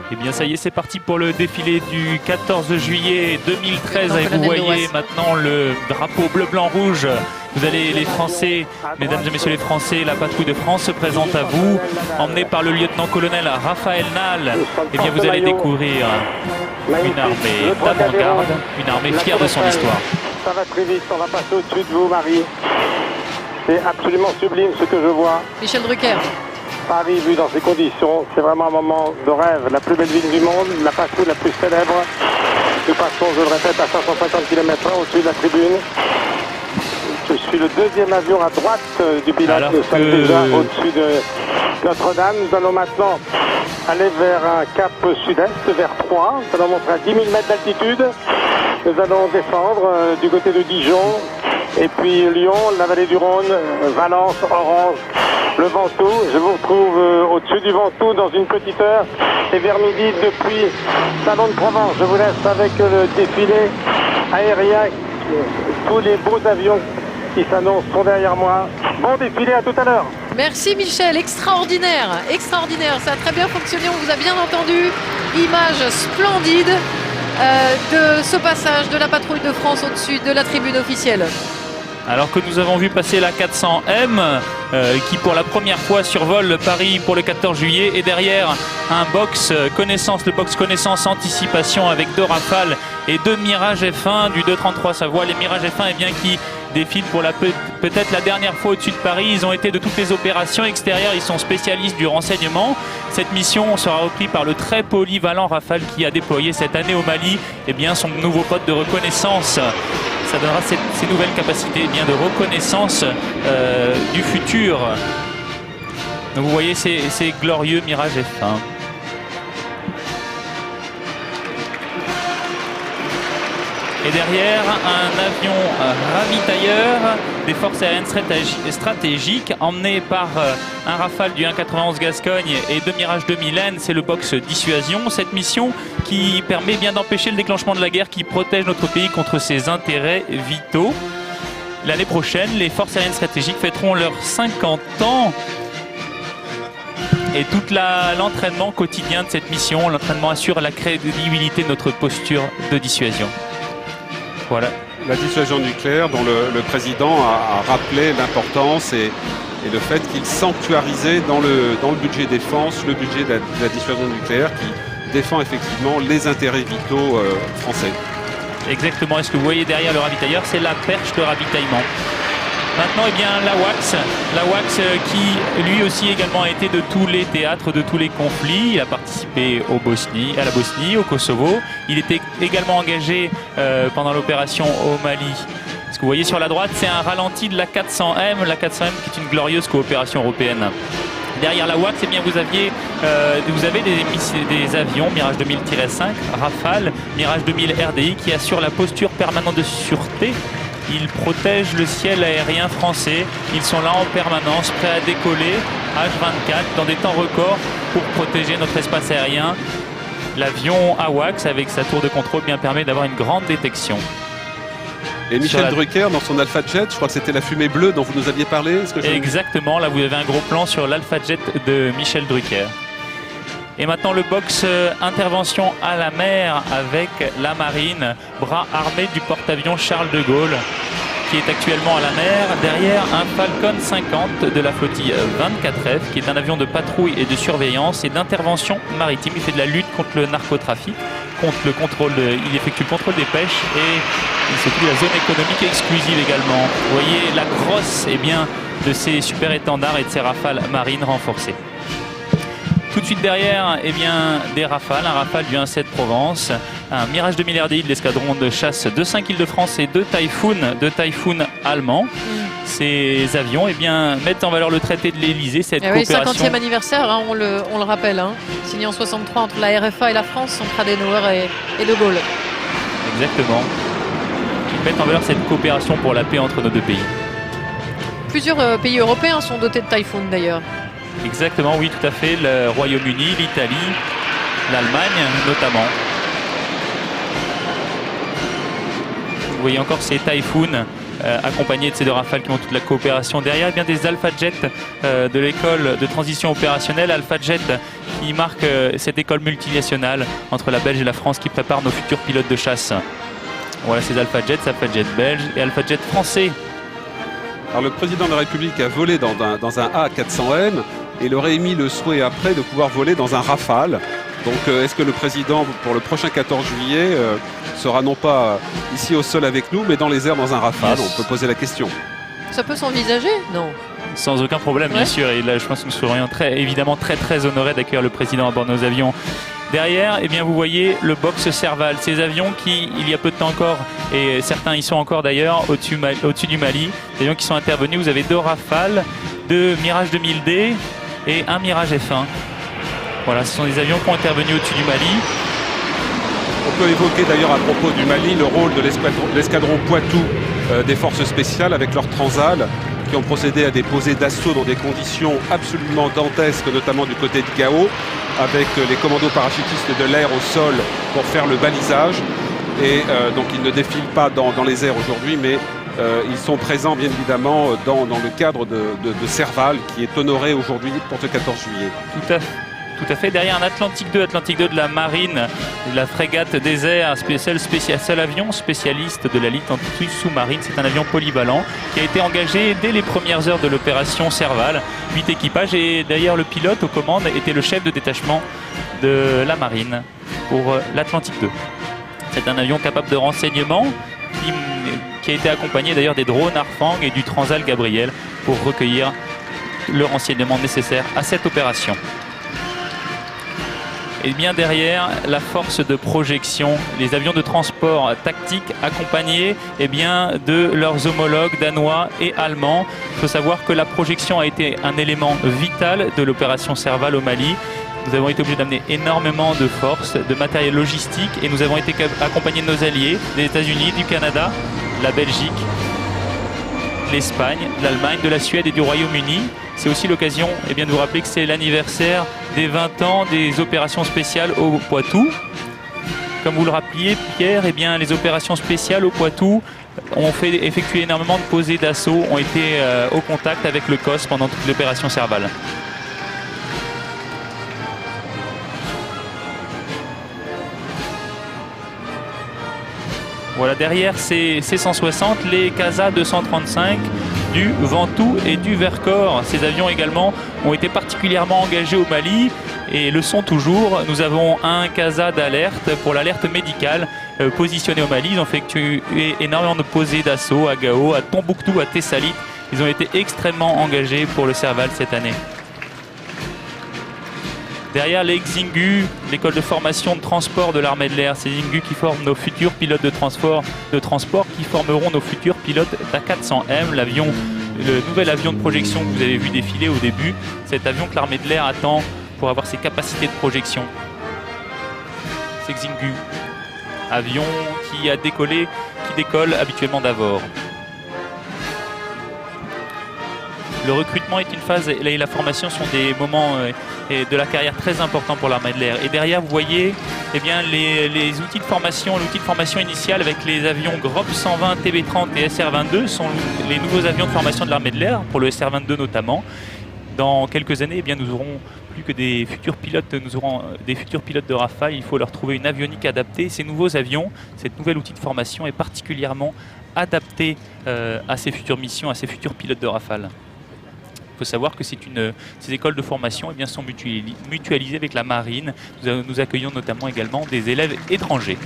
Eh bien ça y est, c'est parti pour le défilé du 14 juillet 2013 et vous voyez maintenant le drapeau bleu, blanc, rouge. Vous allez les Français, mesdames et messieurs les Français, la patrouille de France se présente à vous, emmenée par le lieutenant-colonel Raphaël Nal. Eh bien vous allez découvrir une armée d'avant-garde, une armée fière de son histoire. Ça va très vite, on va passer au-dessus de vous, Marie. C'est absolument sublime ce que je vois. Michel Drucker. Paris vu dans ces conditions, c'est vraiment un moment de rêve. La plus belle ville du monde, la patrouille la plus célèbre. Nous passons, je le répète, à 550 km/h au-dessus de la tribune. Je suis le deuxième avion à droite du pilote. Nous sommes déjà au-dessus de Notre-Dame. Nous allons maintenant aller vers un cap sud-est, vers Troyes. Nous allons monter à 10 000 mètres d'altitude. Nous allons descendre du côté de Dijon. Et puis Lyon, la vallée du Rhône, Valence, Orange, le Ventoux. Je vous retrouve au-dessus du Ventoux dans une petite heure. Et vers midi, depuis Salon de Provence, je vous laisse avec le défilé aérien. Tous les beaux avions qui s'annoncent sont derrière moi. Bon défilé, à tout à l'heure. Merci Michel, extraordinaire, extraordinaire. Ça a très bien fonctionné, on vous a bien entendu. Image splendide de ce passage de la patrouille de France au-dessus de la tribune officielle. Alors que nous avons vu passer la 400M qui pour la première fois survole Paris pour le 14 juillet et derrière un box connaissance, le box connaissance anticipation avec 2 Rafales et 2 Mirage F1 du 233 Savoie. Les Mirage F1 eh bien, qui défilent pour peut-être la dernière fois au-dessus de Paris. Ils ont été de toutes les opérations extérieures, ils sont spécialistes du renseignement. Cette mission sera reprise par le très polyvalent Rafale qui a déployé cette année au Mali eh bien, son nouveau poste de reconnaissance. Ça donnera ces nouvelles capacités eh bien, de reconnaissance du futur. Donc vous voyez ces glorieux Mirage F1. Et derrière, un avion ravitailleur des forces aériennes stratégiques emmené par un Rafale du 191 Gascogne et 2 Mirage 2000N. C'est le box dissuasion. Cette mission qui permet bien d'empêcher le déclenchement de la guerre, qui protège notre pays contre ses intérêts vitaux. L'année prochaine, les forces aériennes stratégiques fêteront leurs 50 ans. Et tout l'entraînement quotidien de cette mission, l'entraînement assure la crédibilité de notre posture de dissuasion. Voilà. La dissuasion nucléaire dont le président a rappelé l'importance et le fait qu'il sanctuarisait dans le budget défense le budget de la dissuasion nucléaire qui défend effectivement les intérêts vitaux français. Exactement. Et ce que vous voyez derrière le ravitailleur, c'est la perche de ravitaillement. Maintenant, eh bien, l'AWACS qui lui aussi également a été de tous les théâtres, de tous les conflits. Il a participé à la Bosnie, au Kosovo. Il était également engagé pendant l'opération au Mali. Ce que vous voyez sur la droite, c'est un ralenti de la 400M, la 400M qui est une glorieuse coopération européenne. Derrière l'AWACS, eh bien, vous avez des avions Mirage 2000-5, Rafale, Mirage 2000 RDI qui assurent la posture permanente de sûreté. Ils protègent le ciel aérien français. Ils sont là en permanence, prêts à décoller H24 dans des temps records pour protéger notre espace aérien. L'avion AWACS avec sa tour de contrôle bien permet d'avoir une grande détection. Et Michel Drucker dans son Alpha Jet, je crois que c'était la fumée bleue dont vous nous aviez parlé. Exactement, là vous avez un gros plan sur l'Alpha Jet de Michel Drucker. Et maintenant le box intervention à la mer avec la marine, bras armé du porte-avions Charles de Gaulle qui est actuellement à la mer. Derrière un Falcon 50 de la flottille 24F qui est un avion de patrouille et de surveillance et d'intervention maritime. Il fait de la lutte contre le narcotrafic, il effectue le contrôle des pêches et il s'occupe de la zone économique exclusive également. Vous voyez la crosse eh bien, de ces super étendards et de ces rafales marines renforcées. Tout de suite derrière, eh bien, des Rafales, un Rafale du 1-7 Provence, un Mirage 2000 RDI de l'escadron de chasse de 5 Île-de-France et 2 Typhoon allemands. Ces avions eh bien, mettent en valeur le traité de l'Elysée, cette coopération. 50e anniversaire, hein, on le rappelle, hein, signé en 63 entre la RFA et la France, entre Adenauer et De Gaulle. Exactement. Qui mettent en valeur cette coopération pour la paix entre nos deux pays. Plusieurs pays européens sont dotés de Typhoon d'ailleurs. Exactement, oui, tout à fait. Le Royaume-Uni, l'Italie, l'Allemagne notamment. Vous voyez encore ces Typhoon accompagnés de ces deux Rafales qui ont toute la coopération derrière, et bien des Alpha Jet de l'école de transition opérationnelle, Alpha Jet qui marque cette école multinationale entre la Belgique et la France qui prépare nos futurs pilotes de chasse. Voilà ces Alpha Jet belge et Alpha Jet français. Alors le président de la République a volé dans un A400M et il aurait émis le souhait après de pouvoir voler dans un Rafale. Donc est-ce que le président, pour le prochain 14 juillet, sera non pas ici au sol avec nous, mais dans les airs dans un Rafale? On peut poser la question. Ça peut s'envisager? Non. Sans aucun problème, bien sûr. Et là, je pense que nous serions évidemment très honorés d'accueillir le président à bord de nos avions. Derrière, eh bien, vous voyez le box Serval. Ces avions qui, il y a peu de temps encore, et certains y sont encore d'ailleurs, au-dessus du Mali, des avions qui sont intervenus. Vous avez 2 Rafales, 2 Mirage 2000D et un Mirage F1. Voilà, ce sont des avions qui ont intervenu au-dessus du Mali. On peut évoquer d'ailleurs à propos du Mali le rôle de l'escadron Poitou des forces spéciales avec leurs Transal qui ont procédé à des posées d'assaut dans des conditions absolument dantesques, notamment du côté de Gao, avec les commandos parachutistes de l'air au sol pour faire le balisage. Et donc ils ne défilent pas dans les airs aujourd'hui, mais ils sont présents bien évidemment dans le cadre de Serval qui est honoré aujourd'hui pour ce 14 juillet. Tout à fait. Derrière un Atlantique 2 de la marine, la frégate des airs, seul avion spécialiste de la lutte anti-sous-marine. C'est un avion polyvalent qui a été engagé dès les premières heures de l'opération Serval. 8 équipages et d'ailleurs le pilote aux commandes était le chef de détachement de la marine pour l'Atlantique 2. C'est un avion capable de renseignement qui a été accompagné d'ailleurs des drones Harfang et du Transal Gabriel pour recueillir le renseignement nécessaire à cette opération. Et bien derrière, la force de projection, les avions de transport tactique accompagnés de leurs homologues danois et allemands. Il faut savoir que la projection a été un élément vital de l'opération Serval au Mali. Nous avons été obligés d'amener énormément de forces, de matériel logistique et nous avons été accompagnés de nos alliés, des États-Unis, du Canada, de la Belgique, l'Espagne, de l'Allemagne, de la Suède et du Royaume-Uni. C'est aussi l'occasion de vous rappeler que c'est l'anniversaire des 20 ans des opérations spéciales au Poitou. Comme vous le rappeliez, Pierre, les opérations spéciales au Poitou ont effectué énormément de posées d'assaut, ont été au contact avec le COS pendant toute l'opération Serval. Voilà, derrière ces C-160, les CASA 235 du Ventoux et du Vercors. Ces avions également ont été particulièrement engagés au Mali et le sont toujours. Nous avons un CASA d'alerte pour l'alerte médicale positionné au Mali. Ils ont effectué énormément de posées d'assaut à Gao, à Tombouctou, à Tessalit. Ils ont été extrêmement engagés pour le Serval cette année. Derrière les Xingu, l'école de formation de transport de l'armée de l'air, c'est Xingu qui forment nos futurs pilotes de transport qui formeront nos futurs pilotes d'A400M, le nouvel avion de projection que vous avez vu défiler au début, cet avion que l'armée de l'air attend pour avoir ses capacités de projection. C'est Xingu, avion qui décolle habituellement d'Avord. Le recrutement est une phase et la formation sont des moments de la carrière très importants pour l'armée de l'air. Et derrière, vous voyez les outils de formation, l'outil de formation initial avec les avions Grop 120, TB30 et SR-22 sont les nouveaux avions de formation de l'armée de l'air, pour le SR-22 notamment. Dans quelques années, nous aurons plus que des futurs pilotes, nous aurons des futurs pilotes de Rafale. Il faut leur trouver une avionique adaptée. Ces nouveaux avions, cet nouvel outil de formation est particulièrement adapté à ces futures missions, à ces futurs pilotes de Rafale. Il faut savoir que ces écoles de formation sont mutualisées avec la marine. Nous accueillons notamment également des élèves étrangers.